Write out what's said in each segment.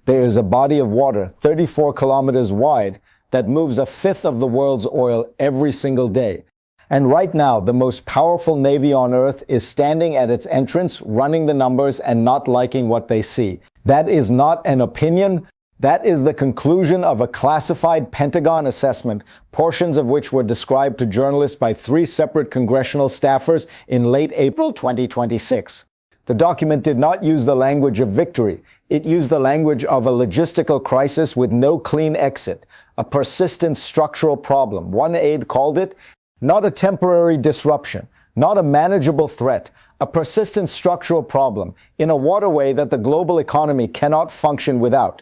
There is a body of water 34 kilometers wide that moves a fifth of the world's oil every single day. And right now, the most powerful navy on Earth is standing at its entrance, running the numbers and not liking what they see. That is not an opinion. That is the conclusion of a classified Pentagon assessment, portions of which were described to journalists by 3 separate congressional staffers in late April 2026. The document did not use the language of victory. It used the language of a logistical crisis with no clean exit, a persistent structural problem. One aide called it not a temporary disruption, not a manageable threat, a persistent structural problem in a waterway that the global economy cannot function without.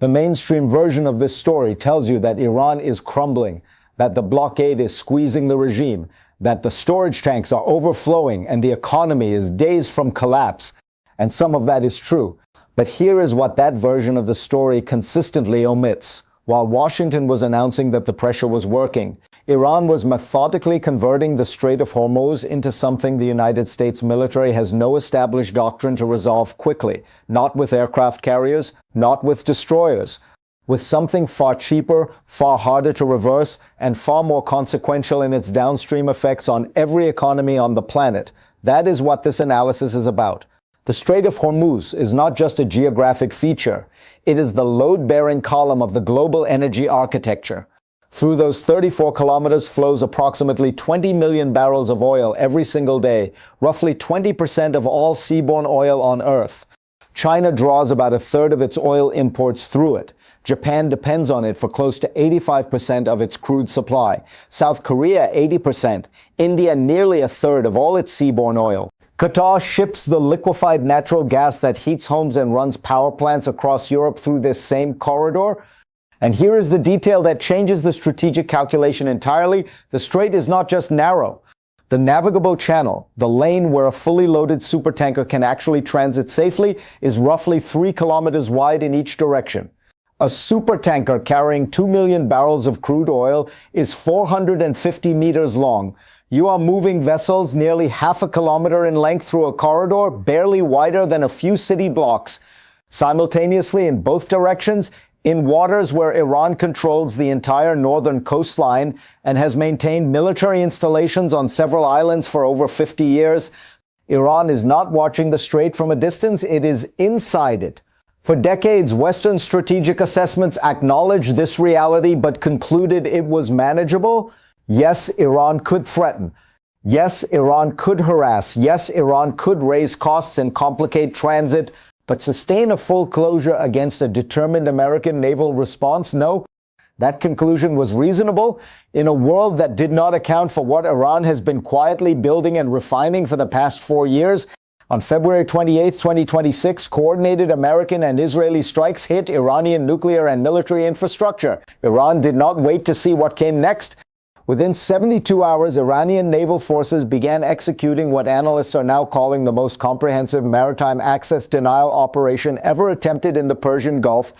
The mainstream version of this story tells you that Iran is crumbling, that the blockade is squeezing the regime, that the storage tanks are overflowing and the economy is days from collapse. And some of that is true. But here is what that version of the story consistently omits. While Washington was announcing that the pressure was working, Iran was methodically converting the Strait of Hormuz into something the United States military has no established doctrine to resolve quickly, not with aircraft carriers, not with destroyers, with something far cheaper, far harder to reverse, and far more consequential in its downstream effects on every economy on the planet. That is what this analysis is about. The Strait of Hormuz is not just a geographic feature. It is the load-bearing column of the global energy architecture. Through those 34 kilometers flows approximately 20 million barrels of oil every single day, roughly 20% of all seaborne oil on Earth. China draws about a third of its oil imports through it. Japan depends on it for close to 85% of its crude supply. South Korea, 80%. India, nearly a third of all its seaborne oil. Qatar ships the liquefied natural gas that heats homes and runs power plants across Europe through this same corridor. And here is the detail that changes the strategic calculation entirely. The strait is not just narrow. The navigable channel, the lane where a fully loaded supertanker can actually transit safely, is roughly 3 kilometers wide in each direction. A supertanker carrying 2 million barrels of crude oil is 450 meters long. You are moving vessels nearly half a kilometer in length through a corridor barely wider than a few city blocks. Simultaneously, in both directions, in waters where Iran controls the entire northern coastline and has maintained military installations on several islands for over 50 years, Iran is not watching the strait from a distance, it is inside it. For decades, Western strategic assessments acknowledged this reality but concluded it was manageable. Yes, Iran could threaten. Yes, Iran could harass. Yes, Iran could raise costs and complicate transit. But sustain a full closure against a determined American naval response? No. That conclusion was reasonable in a world that did not account for what Iran has been quietly building and refining for the past 4 years. On February 28, 2026, coordinated American and Israeli strikes hit Iranian nuclear and military infrastructure. Iran did not wait to see what came next. Within 72 hours, Iranian naval forces began executing what analysts are now calling the most comprehensive maritime access denial operation ever attempted in the Persian Gulf.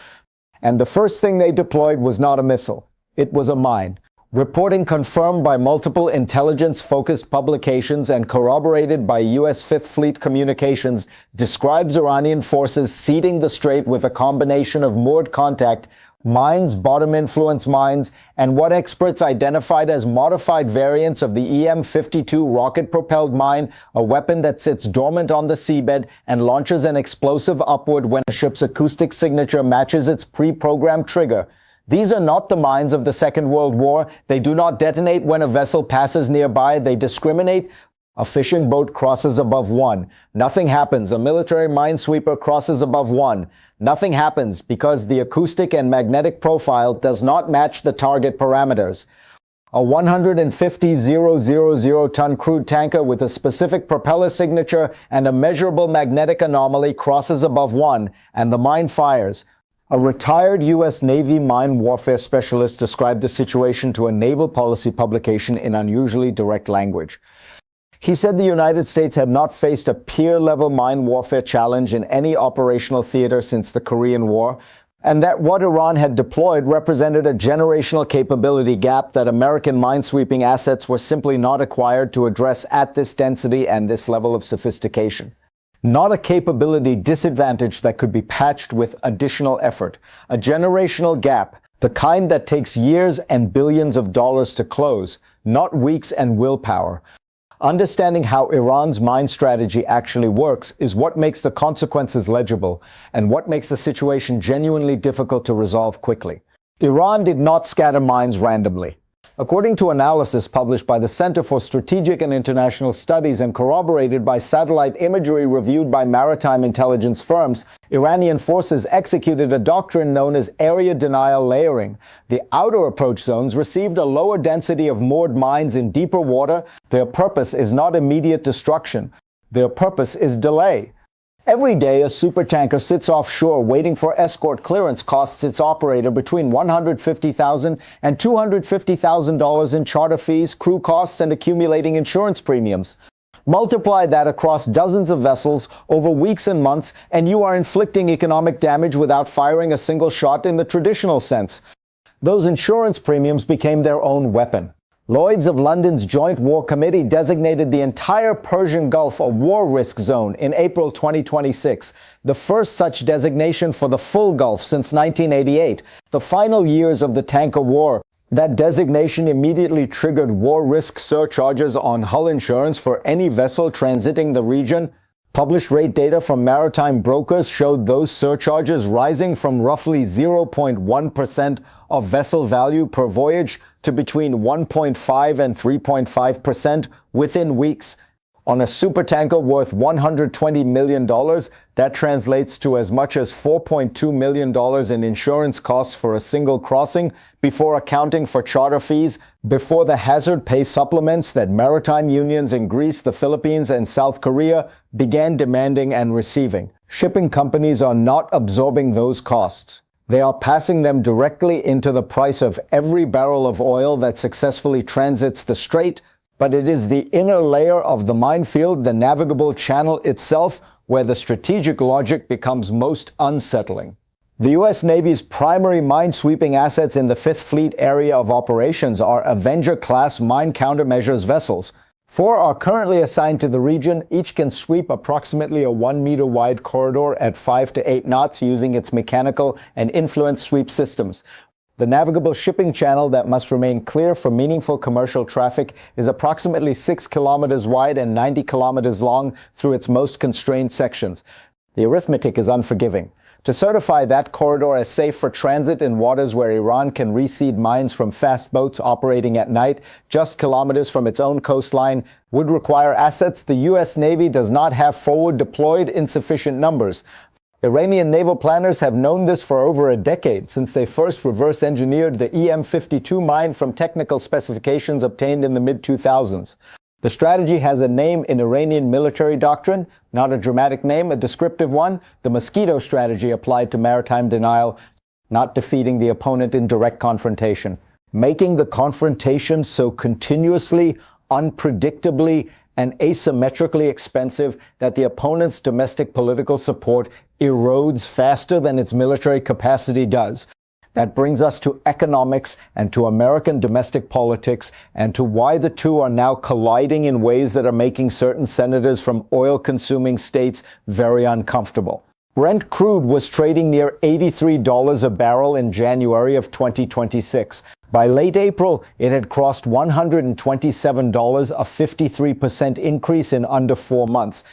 And the first thing they deployed was not a missile. It was a mine. Reporting confirmed by multiple intelligence-focused publications and corroborated by U.S. Fifth Fleet communications describes Iranian forces seeding the strait with a combination of moored contact mines, bottom influence mines, and what experts identified as modified variants of the EM-52 rocket-propelled mine, a weapon that sits dormant on the seabed and launches an explosive upward when a ship's acoustic signature matches its pre-programmed trigger. These are not the mines of the Second World War. They do not detonate when a vessel passes nearby. They discriminate. A fishing boat crosses above one. Nothing happens. A military minesweeper crosses above one. Nothing happens because the acoustic and magnetic profile does not match the target parameters. A 150,000-ton crude tanker with a specific propeller signature and a measurable magnetic anomaly crosses above one, and the mine fires. A retired U.S. Navy mine warfare specialist described the situation to a naval policy publication in unusually direct language. He said the United States had not faced a peer-level mine warfare challenge in any operational theater since the Korean War, and that what Iran had deployed represented a generational capability gap that American minesweeping assets were simply not acquired to address at this density and this level of sophistication. not a capability disadvantage that could be patched with additional effort. A generational gap, the kind that takes years and billions of dollars to close, not weeks and willpower. Understanding how Iran's mine strategy actually works is what makes the consequences legible and what makes the situation genuinely difficult to resolve quickly. Iran did not scatter mines randomly. According to analysis published by the Center for Strategic and International Studies and corroborated by satellite imagery reviewed by maritime intelligence firms, Iranian forces executed a doctrine known as area denial layering. The outer approach zones received a lower density of moored mines in deeper water. Their purpose is not immediate destruction. Their purpose is delay. Every day, a supertanker sits offshore waiting for escort clearance costs its operator between $150,000 and $250,000 in charter fees, crew costs, and accumulating insurance premiums. Multiply that across dozens of vessels over weeks and months, and you are inflicting economic damage without firing a single shot in the traditional sense. Those insurance premiums became their own weapon. Lloyd's of London's Joint War Committee designated the entire Persian Gulf a war risk zone in April 2026, the first such designation for the full Gulf since 1988. The final years of the tanker war, that designation immediately triggered war risk surcharges on hull insurance for any vessel transiting the region. Published rate data from maritime brokers showed those surcharges rising from roughly 0.1% of vessel value per voyage to between 1.5 and 3.5% within weeks. On a supertanker worth $120 million, that translates to as much as $4.2 million in insurance costs for a single crossing, before accounting for charter fees, before the hazard pay supplements that maritime unions in Greece, the Philippines, and South Korea began demanding and receiving. Shipping companies are not absorbing those costs. They are passing them directly into the price of every barrel of oil that successfully transits the strait. But it is the inner layer of the minefield, the navigable channel itself, where the strategic logic becomes most unsettling. The U.S. Navy's primary mine-sweeping assets in the Fifth Fleet area of operations are Avenger-class mine countermeasures vessels. 4 are currently assigned to the region. Each can sweep approximately a 1-meter-wide corridor at 5 to 8 knots using its mechanical and influence sweep systems. The navigable shipping channel that must remain clear for meaningful commercial traffic is approximately 6 kilometers wide and 90 kilometers long through its most constrained sections. The arithmetic is unforgiving. To certify that corridor as safe for transit in waters where Iran can reseed mines from fast boats operating at night, just kilometers from its own coastline, would require assets the U.S. Navy does not have forward deployed in sufficient numbers. Iranian naval planners have known this for over a decade, since they first reverse-engineered the EM-52 mine from technical specifications obtained in the mid-2000s. The strategy has a name in Iranian military doctrine, not a dramatic name, a descriptive one: the mosquito strategy applied to maritime denial, not defeating the opponent in direct confrontation. Making the confrontation so continuously, unpredictably, and asymmetrically expensive that the opponent's domestic political support erodes faster than its military capacity does. That brings us to economics and to American domestic politics and to why the two are now colliding in ways that are making certain senators from oil-consuming states very uncomfortable. Brent crude was trading near $83 a barrel in January of 2026. By late April, it had crossed $127, a 53% increase in under 4 months.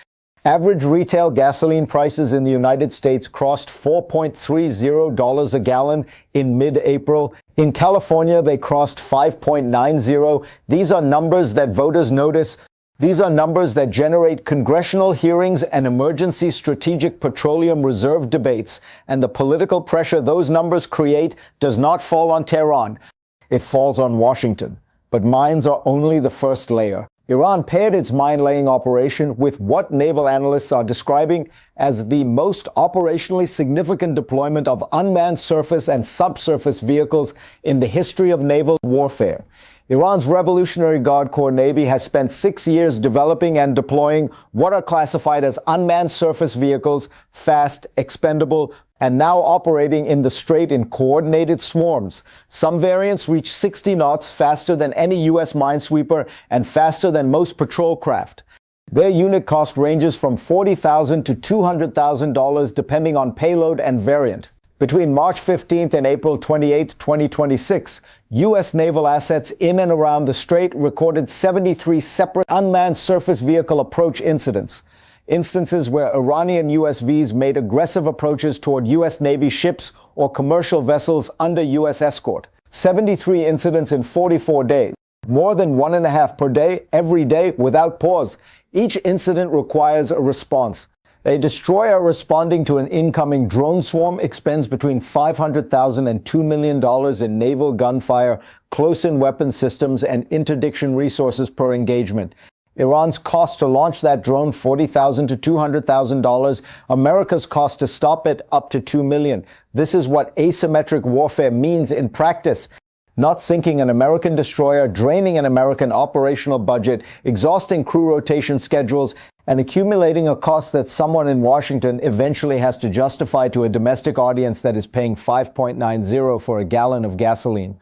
Average retail gasoline prices in the United States crossed $4.30 a gallon in mid-April. In California, they crossed $5.90. These are numbers that voters notice. These are numbers that generate congressional hearings and emergency strategic petroleum reserve debates. And the political pressure those numbers create does not fall on Tehran. It falls on Washington. But mines are only the first layer. Iran paired its mine-laying operation with what naval analysts are describing as the most operationally significant deployment of unmanned surface and subsurface vehicles in the history of naval warfare. Iran's Revolutionary Guard Corps Navy has spent 6 years developing and deploying what are classified as unmanned surface vehicles, fast, expendable, and now operating in the strait in coordinated swarms. Some variants reach 60 knots, faster than any U.S. minesweeper and faster than most patrol craft. Their unit cost ranges from $40,000 to $200,000 depending on payload and variant. Between March 15th and April 28, 2026, U.S. naval assets in and around the strait recorded 73 separate unmanned surface vehicle approach incidents. Instances where Iranian USVs made aggressive approaches toward U.S. Navy ships or commercial vessels under U.S. escort. 73 incidents in 44 days. More than 1.5 per day, every day, without pause. Each incident requires a response. A destroyer responding to an incoming drone swarm expends between $500,000 and $2 million in naval gunfire, close-in weapon systems, and interdiction resources per engagement. Iran's cost to launch that drone, $40,000 to $200,000. America's cost to stop it, up to $2 million. This is what asymmetric warfare means in practice. Not sinking an American destroyer, draining an American operational budget, exhausting crew rotation schedules, and accumulating a cost that someone in Washington eventually has to justify to a domestic audience that is paying $5.90 for a gallon of gasoline.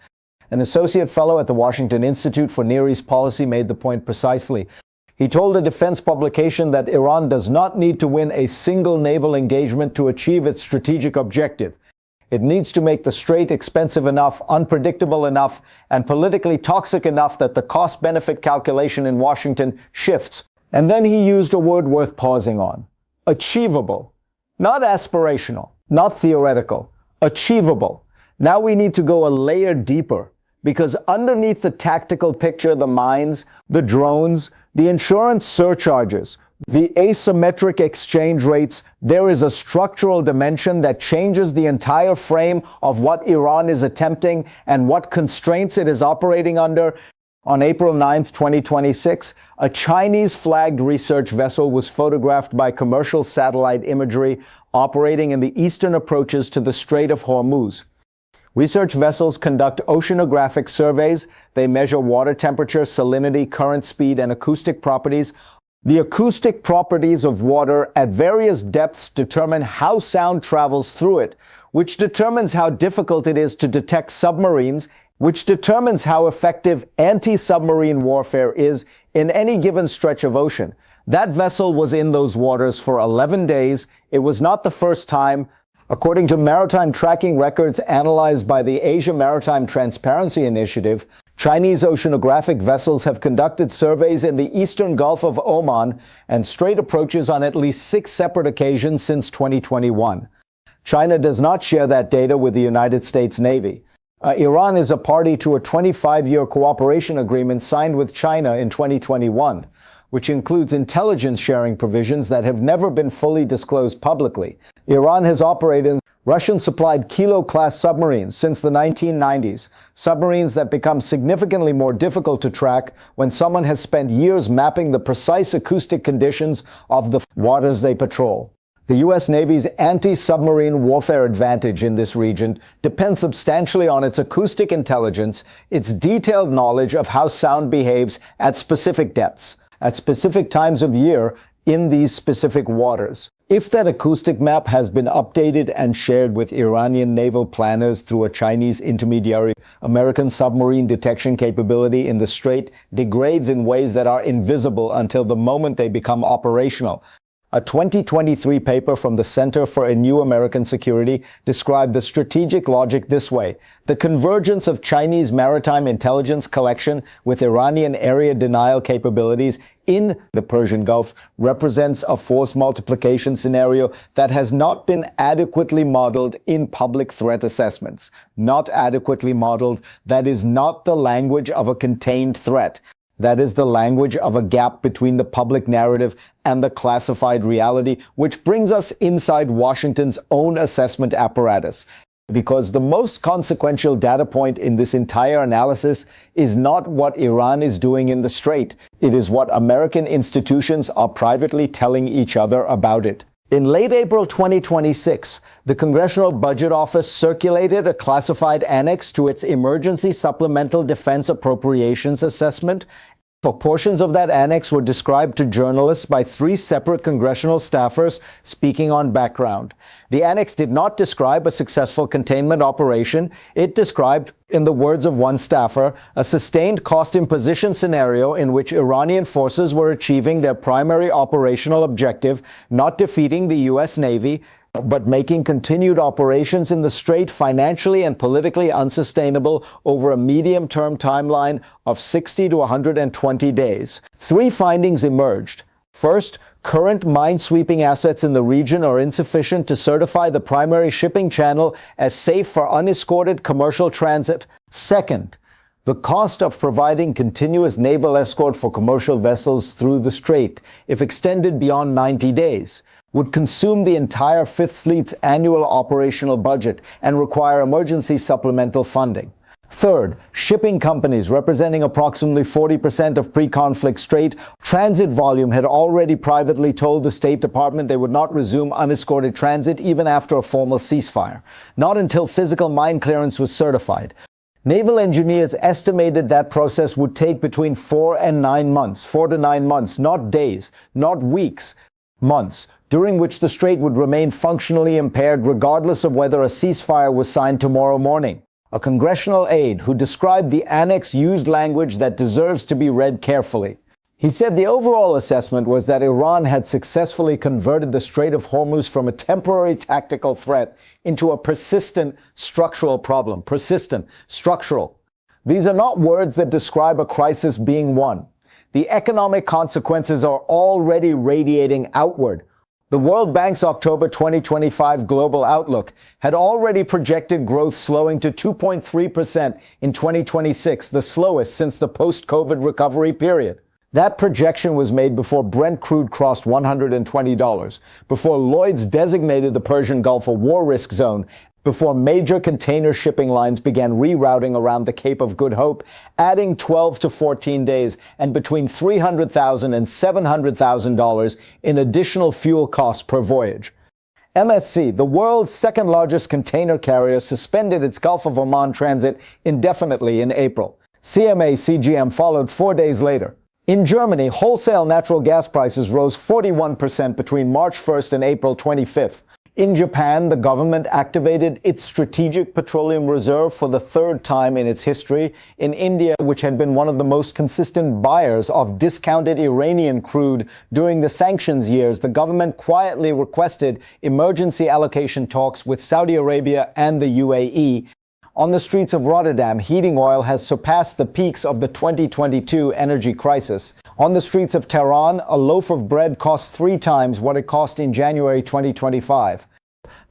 An associate fellow at the Washington Institute for Near East Policy made the point precisely. He told a defense publication that Iran does not need to win a single naval engagement to achieve its strategic objective. It needs to make the strait expensive enough, unpredictable enough, and politically toxic enough that the cost-benefit calculation in Washington shifts. And then he used a word worth pausing on. Achievable. Not aspirational, not theoretical. Achievable. Now we need to go a layer deeper, because underneath the tactical picture, the mines, the drones, the insurance surcharges, the asymmetric exchange rates, there is a structural dimension that changes the entire frame of what Iran is attempting and what constraints it is operating under. On April 9, 2026, a Chinese-flagged research vessel was photographed by commercial satellite imagery operating in the eastern approaches to the Strait of Hormuz. Research vessels conduct oceanographic surveys. They measure water temperature, salinity, current speed, and acoustic properties. The acoustic properties of water at various depths determine how sound travels through it, which determines how difficult it is to detect submarines, which determines how effective anti-submarine warfare is in any given stretch of ocean. That vessel was in those waters for 11 days. It was not the first time. According to maritime tracking records analyzed by the Asia Maritime Transparency Initiative, Chinese oceanographic vessels have conducted surveys in the eastern Gulf of Oman and strait approaches on at least 6 separate occasions since 2021. China does not share that data with the United States Navy. Iran is a party to a 25-year cooperation agreement signed with China in 2021, which includes intelligence sharing provisions that have never been fully disclosed publicly. Iran has operated Russian-supplied Kilo-class submarines since the 1990s, submarines that become significantly more difficult to track when someone has spent years mapping the precise acoustic conditions of the waters they patrol. The U.S. Navy's anti-submarine warfare advantage in this region depends substantially on its acoustic intelligence, its detailed knowledge of how sound behaves at specific depths, at specific times of year in these specific waters. If that acoustic map has been updated and shared with Iranian naval planners through a Chinese intermediary, American submarine detection capability in the strait degrades in ways that are invisible until the moment they become operational. A 2023 paper from the Center for a New American Security described the strategic logic this way. The convergence of Chinese maritime intelligence collection with Iranian area denial capabilities in the Persian Gulf represents a force multiplication scenario that has not been adequately modeled in public threat assessments. Not adequately modeled. That is not the language of a contained threat. That is the language of a gap between the public narrative and the classified reality, which brings us inside Washington's own assessment apparatus. Because the most consequential data point in this entire analysis is not what Iran is doing in the strait. It is what American institutions are privately telling each other about it. In late April 2026, the Congressional Budget Office circulated a classified annex to its Emergency Supplemental Defense Appropriations Assessment Portions of that annex were described to journalists by 3 separate congressional staffers speaking on background. The annex did not describe a successful containment operation. It described, in the words of one staffer, a sustained cost imposition scenario in which Iranian forces were achieving their primary operational objective, not defeating the U.S. Navy, but making continued operations in the Strait financially and politically unsustainable over a medium-term timeline of 60 to 120 days. 3 findings emerged. First, current minesweeping assets in the region are insufficient to certify the primary shipping channel as safe for unescorted commercial transit. Second, the cost of providing continuous naval escort for commercial vessels through the Strait, if extended beyond 90 days, would consume the entire Fifth Fleet's annual operational budget and require emergency supplemental funding. Third, shipping companies representing approximately 40% of pre-conflict Strait transit volume had already privately told the State Department they would not resume unescorted transit even after a formal ceasefire, not until physical mine clearance was certified. Naval engineers estimated that process would take between 4 to 9 months, not days, not weeks, months, during which the Strait would remain functionally impaired regardless of whether a ceasefire was signed tomorrow morning. A congressional aide who described the annex used language that deserves to be read carefully. He said the overall assessment was that Iran had successfully converted the Strait of Hormuz from a temporary tactical threat into a persistent structural problem. Persistent, structural. These are not words that describe a crisis being won. The economic consequences are already radiating outward. The World Bank's October 2025 Global Outlook had already projected growth slowing to 2.3% in 2026, the slowest since the post-COVID recovery period. That projection was made before Brent crude crossed $120, before Lloyd's designated the Persian Gulf a war risk zone, before major container shipping lines began rerouting around the Cape of Good Hope, adding 12 to 14 days and between $300,000 and $700,000 in additional fuel costs per voyage. MSC, the world's second largest container carrier, suspended its Gulf of Oman transit indefinitely in April. CMA CGM followed 4 days later. In Germany, wholesale natural gas prices rose 41% between March 1st and April 25th. In Japan, the government activated its strategic petroleum reserve for the 3rd time in its history. In India, which had been one of the most consistent buyers of discounted Iranian crude during the sanctions years, the government quietly requested emergency allocation talks with Saudi Arabia and the UAE. On the streets of Rotterdam, heating oil has surpassed the peaks of the 2022 energy crisis. On the streets of Tehran, a loaf of bread costs 3 times what it cost in January 2025.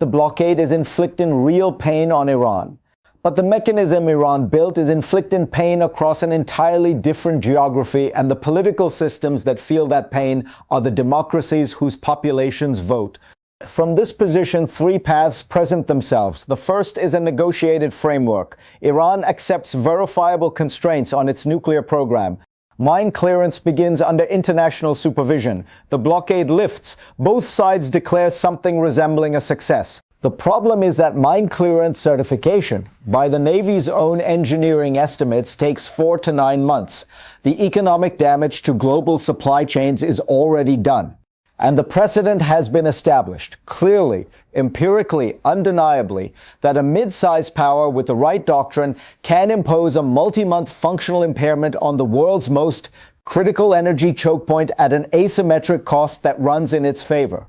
The blockade is inflicting real pain on Iran. But the mechanism Iran built is inflicting pain across an entirely different geography, and the political systems that feel that pain are the democracies whose populations vote. From this position, 3 paths present themselves. The first is a negotiated framework. Iran accepts verifiable constraints on its nuclear program. Mine clearance begins under international supervision. The blockade lifts. Both sides declare something resembling a success. The problem is that mine clearance certification, by the Navy's own engineering estimates, takes 4 to 9 months. The economic damage to global supply chains is already done. And the precedent has been established, clearly, empirically, undeniably, that a mid-sized power with the right doctrine can impose a multi-month functional impairment on the world's most critical energy choke point at an asymmetric cost that runs in its favor.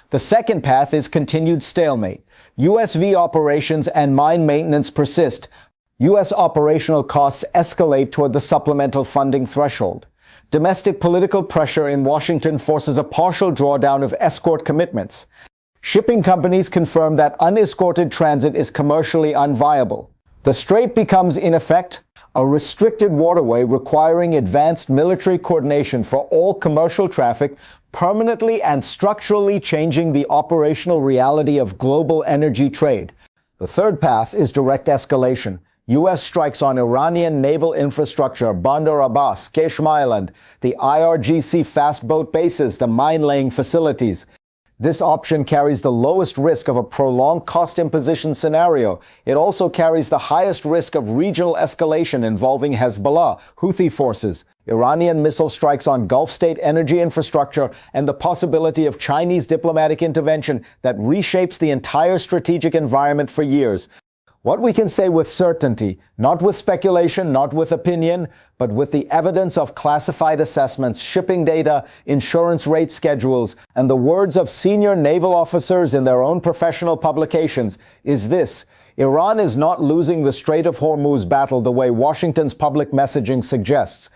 The second path is continued stalemate. USV operations and mine maintenance persist. U.S. operational costs escalate toward the supplemental funding threshold. Domestic political pressure in Washington forces a partial drawdown of escort commitments. Shipping companies confirm that unescorted transit is commercially unviable. The Strait becomes, in effect, a restricted waterway requiring advanced military coordination for all commercial traffic, permanently and structurally changing the operational reality of global energy trade. The third path is direct escalation. U.S. strikes on Iranian naval infrastructure, Bandar Abbas, Qeshm Island, the IRGC fast boat bases, the mine-laying facilities. This option carries the lowest risk of a prolonged cost imposition scenario. It also carries the highest risk of regional escalation involving Hezbollah, Houthi forces, Iranian missile strikes on Gulf state energy infrastructure, and the possibility of Chinese diplomatic intervention that reshapes the entire strategic environment for years. What we can say with certainty, not with speculation, not with opinion, but with the evidence of classified assessments, shipping data, insurance rate schedules, and the words of senior naval officers in their own professional publications, is this: Iran is not losing the Strait of Hormuz battle the way Washington's public messaging suggests.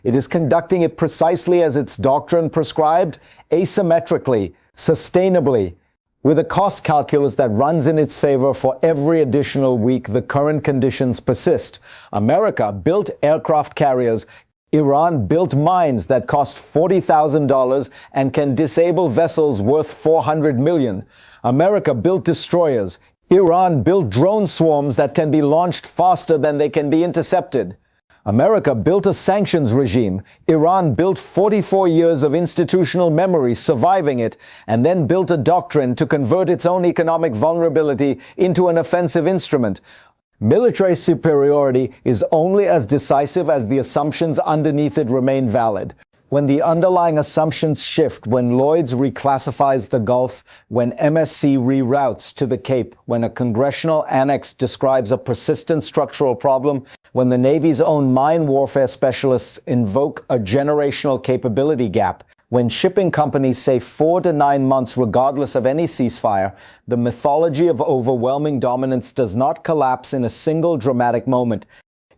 It is conducting it precisely as its doctrine prescribed, asymmetrically, sustainably, with a cost calculus that runs in its favor for every additional week the current conditions persist. America built aircraft carriers. Iran built mines that cost $40,000 and can disable vessels worth $400 million. America built destroyers. Iran built drone swarms that can be launched faster than they can be intercepted. America built a sanctions regime. Iran built 44 years of institutional memory, surviving it, and then built a doctrine to convert its own economic vulnerability into an offensive instrument. Military superiority is only as decisive as the assumptions underneath it remain valid. When the underlying assumptions shift, when Lloyd's reclassifies the Gulf, when MSC reroutes to the Cape, when a congressional annex describes a persistent structural problem, when the Navy's own mine warfare specialists invoke a generational capability gap, when shipping companies say 4 to 9 months regardless of any ceasefire, the mythology of overwhelming dominance does not collapse in a single dramatic moment.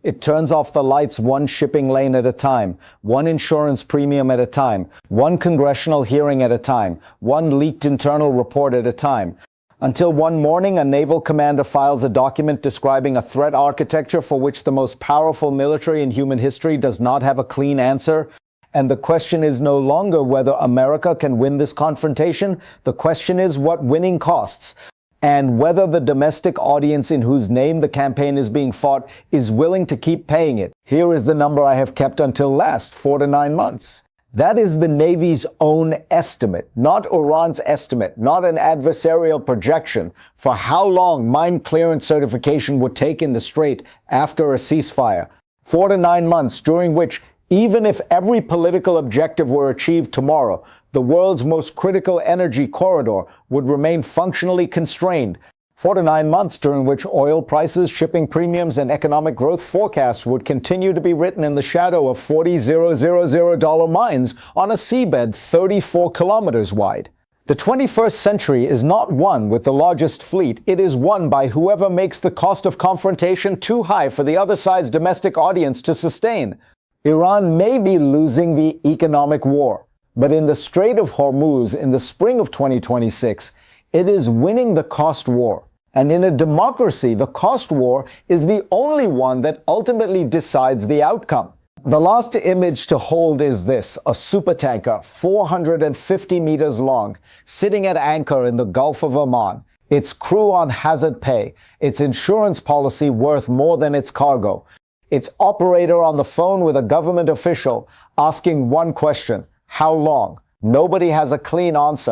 It turns off the lights one shipping lane at a time, one insurance premium at a time, one congressional hearing at a time, one leaked internal report at a time, until one morning a naval commander files a document describing a threat architecture for which the most powerful military in human history does not have a clean answer. And the question is no longer whether America can win this confrontation. The question is what winning costs, and whether the domestic audience in whose name the campaign is being fought is willing to keep paying it. Here is the number I have kept until last, 4 to 9 months. That is the Navy's own estimate, not Iran's estimate, not an adversarial projection for how long mine clearance certification would take in the Strait after a ceasefire. 4 to 9 months, during which, even if every political objective were achieved tomorrow, the world's most critical energy corridor would remain functionally constrained. 4 to 9 months during which oil prices, shipping premiums, and economic growth forecasts would continue to be written in the shadow of $40,000 mines on a seabed 34 kilometers wide. The 21st century is not won with the largest fleet. It is won by whoever makes the cost of confrontation too high for the other side's domestic audience to sustain. Iran may be losing the economic war, but in the Strait of Hormuz in the spring of 2026, it is winning the cost war. And in a democracy, the cost war is the only one that ultimately decides the outcome. The last image to hold is this: a supertanker 450 meters long, sitting at anchor in the Gulf of Oman, its crew on hazard pay, its insurance policy worth more than its cargo, its operator on the phone with a government official asking one question: how long? Nobody has a clean answer.